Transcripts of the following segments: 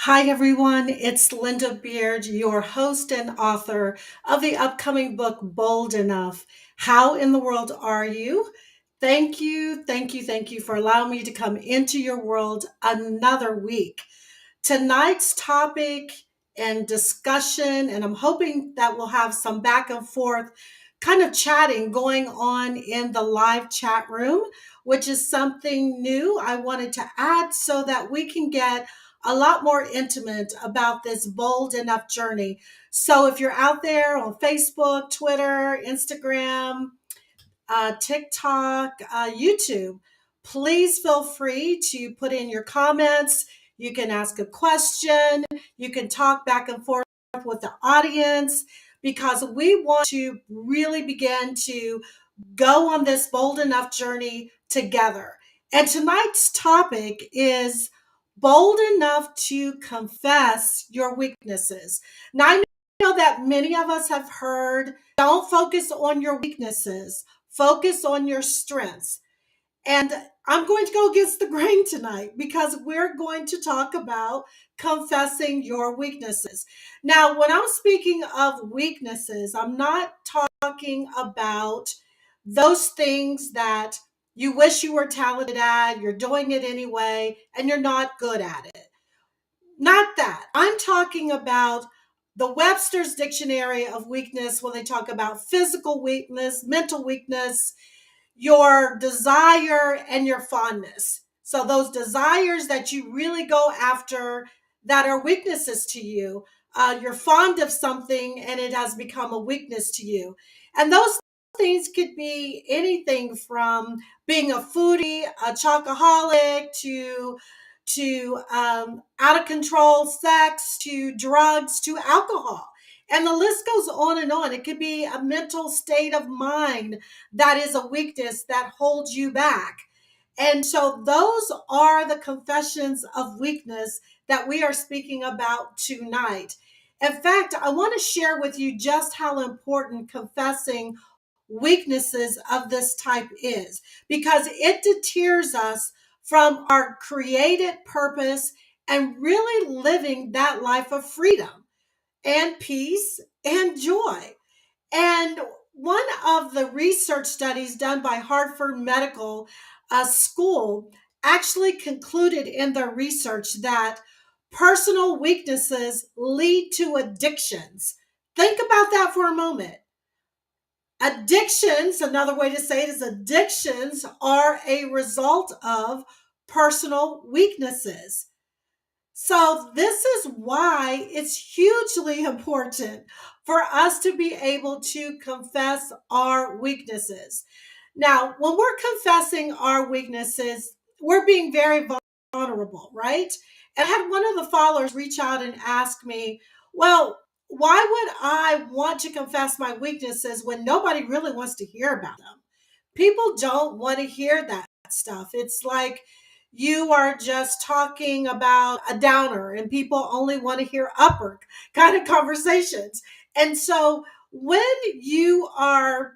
Hi, everyone. It's Linda Beard, your host and author of the upcoming book, Bold Enough. How in the world are you? Thank you for allowing me to come into your world another week. Tonight's topic and discussion, and I'm hoping that we'll have some back and forth kind of chatting going on in the live chat room, which is something new I wanted to add so that we can get a lot more intimate about this bold enough journey. So if you're out there on Facebook, Twitter, Instagram, TikTok, YouTube, please feel free to put in your comments. You can ask a question. You can talk back and forth with the audience because we want to really begin to go on this bold enough journey together. And tonight's topic is bold enough to confess your weaknesses. Now, I know that many of us have heard don't focus on your weaknesses, focus on your strengths. And I'm going to go against the grain tonight because we're going to talk about confessing your weaknesses. Now, when I'm speaking of weaknesses, I'm not talking about those things that you wish you were talented at, you're doing it anyway, and you're not good at it. Not that. I'm talking about the Webster's Dictionary of Weakness when they talk about physical weakness, mental weakness, your desire and your fondness. So those desires that you really go after that are weaknesses to you, you're fond of something and it has become a weakness to you. And those things could be anything from being a foodie, a chocoholic, to out of control sex, to drugs, to alcohol. And the list goes on and on. It could be a mental state of mind that is a weakness that holds you back. And so those are the confessions of weakness that we are speaking about tonight. In fact, I want to share with you just how important confessing weaknesses of this type is because it deters us from our created purpose and really living that life of freedom and peace and joy. And one of the research studies done by Hartford Medical School actually concluded in their research that personal weaknesses lead to addictions. Think about that for a moment. Addictions, another way to say it is addictions are a result of personal weaknesses. So, this is why it's hugely important for us to be able to confess our weaknesses. Now, when we're confessing our weaknesses, we're being very vulnerable, right? And I had one of the followers reach out and ask me, well, why would I want to confess my weaknesses when nobody really wants to hear about them? People don't want to hear that stuff. It's like you are just talking about a downer and people only want to hear upper kind of conversations. And so when you are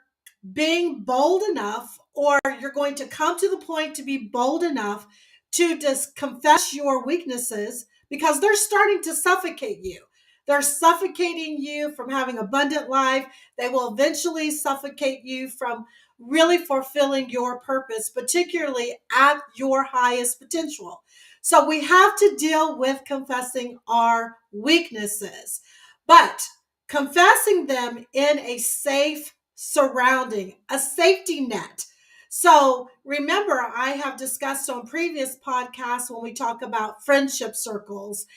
being bold enough, or you're going to come to the point to be bold enough to just confess your weaknesses because they're starting to suffocate you. They're suffocating you from having abundant life. They will eventually suffocate you from really fulfilling your purpose, particularly at your highest potential. So we have to deal with confessing our weaknesses, but confessing them in a safe surrounding, a safety net. So remember, I have discussed on previous podcasts when we talk about friendship circles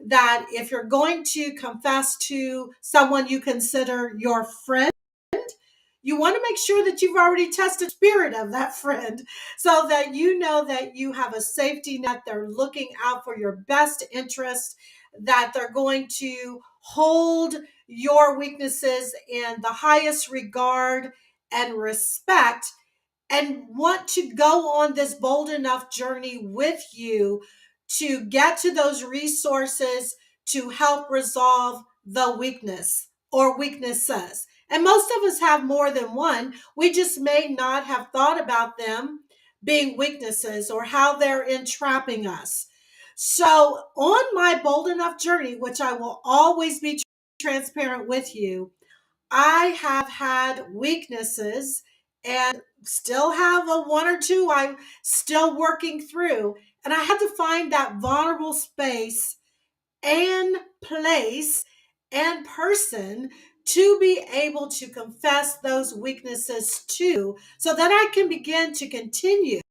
that if you're going to confess to someone you consider your friend, you want to make sure that you've already tested the spirit of that friend so that you know that you have a safety net. They're looking out for your best interest, that they're going to hold your weaknesses in the highest regard and respect and want to go on this bold enough journey with you to get to those resources to help resolve the weakness or weaknesses. And most of us have more than one. We just may not have thought about them being weaknesses or how they're entrapping us. So, on my bold enough journey, which I will always be transparent with you, I have had weaknesses and still have a one or two I'm still working through. And I had to find that vulnerable space and place and person to be able to confess those weaknesses to, so that I can begin to continue,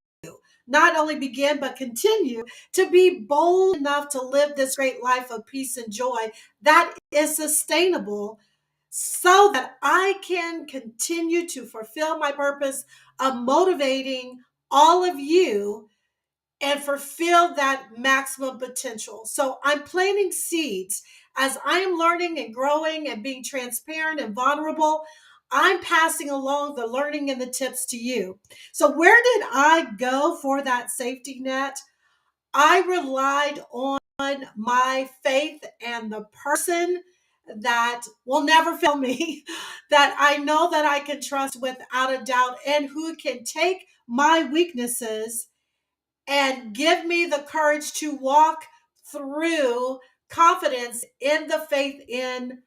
not only begin, but continue to be bold enough to live this great life of peace and joy that is sustainable, so that I can continue to fulfill my purpose of motivating all of you and fulfill that maximum potential. So I'm planting seeds as I am learning and growing and being transparent and vulnerable. I'm passing along the learning and the tips to you. So, where did I go for that safety net? I relied on my faith and the person that will never fail me, that I know that I can trust without a doubt, and who can take my weaknesses and give me the courage to walk through confidence in the faith in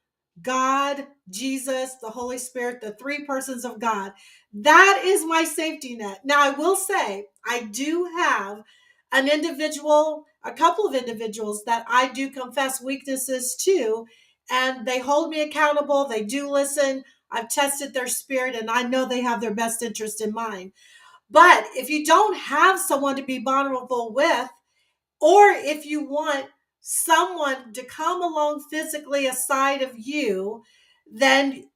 God, Jesus, the Holy Spirit, the three persons of God. That is my safety net. Now, I will say, I do have a couple of individuals that I do confess weaknesses to, and they hold me accountable. They do listen. I've tested their spirit, and I know they have their best interest in mind. But if you don't have someone to be vulnerable with, or if you want someone to come along physically aside of you, then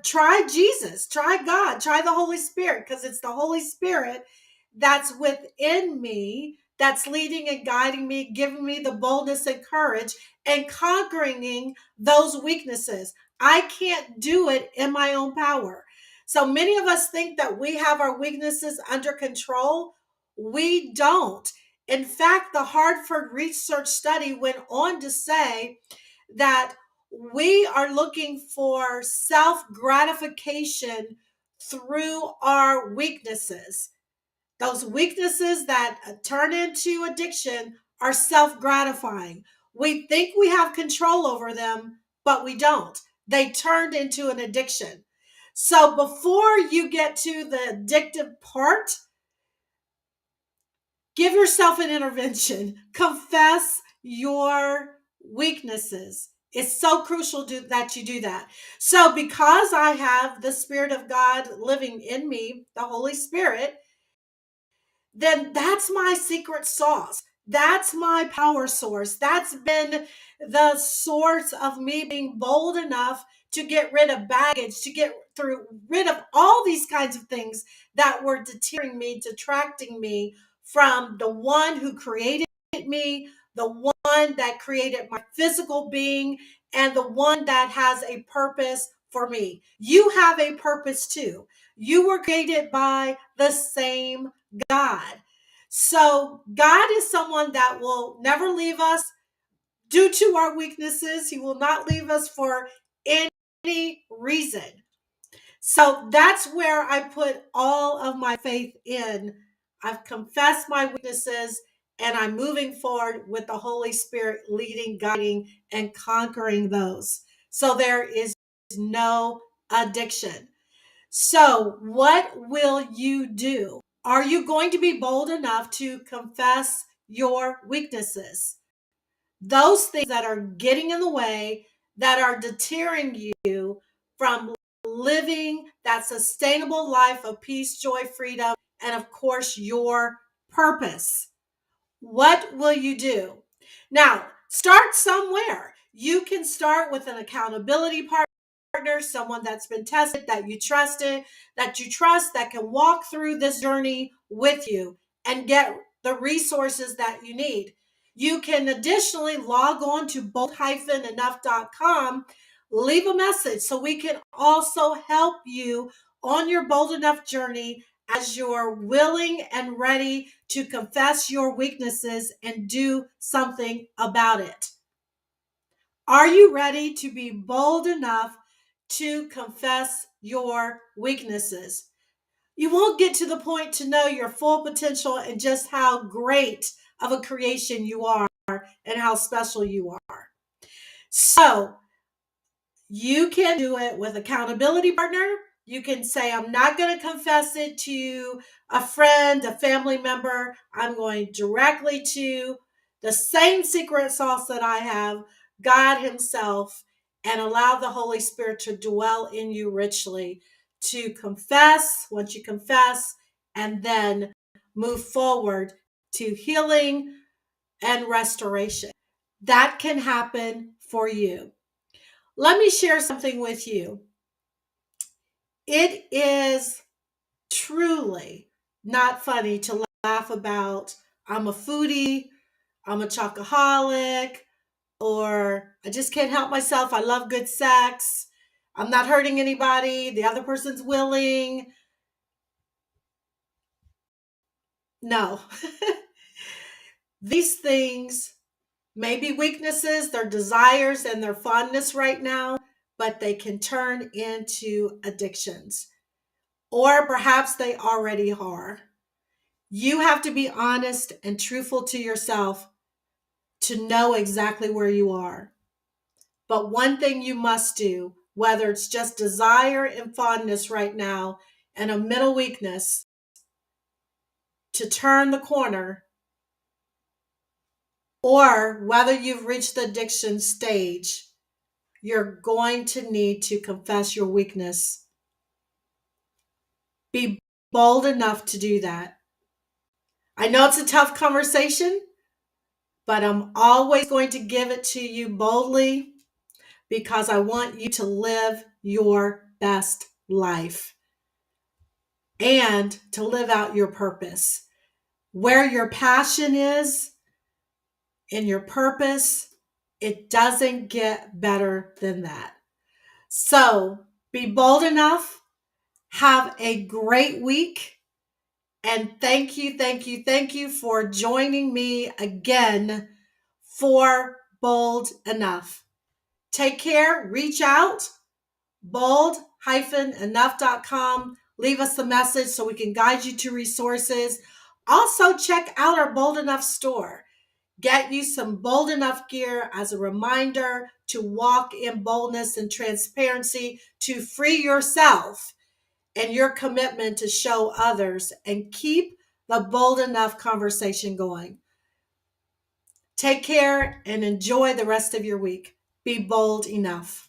try Jesus, try God, try the Holy Spirit, because it's the Holy Spirit that's within me, that's leading and guiding me, giving me the boldness and courage and conquering those weaknesses. I can't do it in my own power. So many of us think that we have our weaknesses under control. We don't. In fact, the Harvard Research Study went on to say that we are looking for self gratification through our weaknesses. Those weaknesses that turn into addiction are self gratifying. We think we have control over them, but we don't. They turned into an addiction. So before you get to the addictive part, give yourself an intervention. Confess your weaknesses. It's so crucial that you do that. So, because I have the Spirit of God living in me, the Holy Spirit, then that's my secret sauce. That's my power source. That's been the source of me being bold enough to get rid of baggage, to get rid of all these kinds of things that were deterring me, detracting me from the one who created me, the one that created my physical being, and the one that has a purpose for me. You have a purpose too. You were created by the same God. So God is someone that will never leave us due to our weaknesses. He will not leave us for any reason. So that's where I put all of my faith in. I've confessed my weaknesses, and I'm moving forward with the Holy Spirit leading, guiding, and conquering those. So there is no addiction. So, what will you do? Are you going to be bold enough to confess your weaknesses? Those things that are getting in the way, that are deterring you from living that sustainable life of peace, joy, freedom, and of course, your purpose. What will you do? Now, start somewhere. You can start with an accountability partner, someone that's been tested, that you trusted, that you trust, that can walk through this journey with you and get the resources that you need. You can additionally log on to bold-enough.com, leave a message so we can also help you on your bold enough journey as you're willing and ready to confess your weaknesses and do something about it. Are you ready to be bold enough to confess your weaknesses? You won't get to the point to know your full potential and just how great of a creation you are and how special you are. So you can do it with accountability partner. You can say, I'm not going to confess it to a friend, a family member. I'm going directly to the same secret sauce that I have, God Himself, and allow the Holy Spirit to dwell in you richly to confess, once you confess, and then move forward to healing and restoration. That can happen for you. Let me share something with you. It is truly not funny to laugh about, I'm a foodie, I'm a chocoholic, or I just can't help myself. I love good sex. I'm not hurting anybody. The other person's willing. No. These things may be weaknesses, their desires and their fondness right now, but they can turn into addictions. Or perhaps they already are. You have to be honest and truthful to yourself to know exactly where you are. But one thing you must do, whether it's just desire and fondness right now and a mental weakness, to turn the corner, or whether you've reached the addiction stage, you're going to need to confess your weakness. Be bold enough to do that. I know it's a tough conversation, but I'm always going to give it to you boldly because I want you to live your best life and to live out your purpose. Where your passion is and your purpose, it doesn't get better than that. So be bold enough, have a great week, and thank you for joining me again for Bold Enough. Take care, reach out, bold-enough.com. Leave us a message so we can guide you to resources. Also, check out our Bold Enough store. Get you some Bold Enough gear as a reminder to walk in boldness and transparency, to free yourself and your commitment to show others and keep the Bold Enough conversation going. Take care and enjoy the rest of your week. Be bold enough.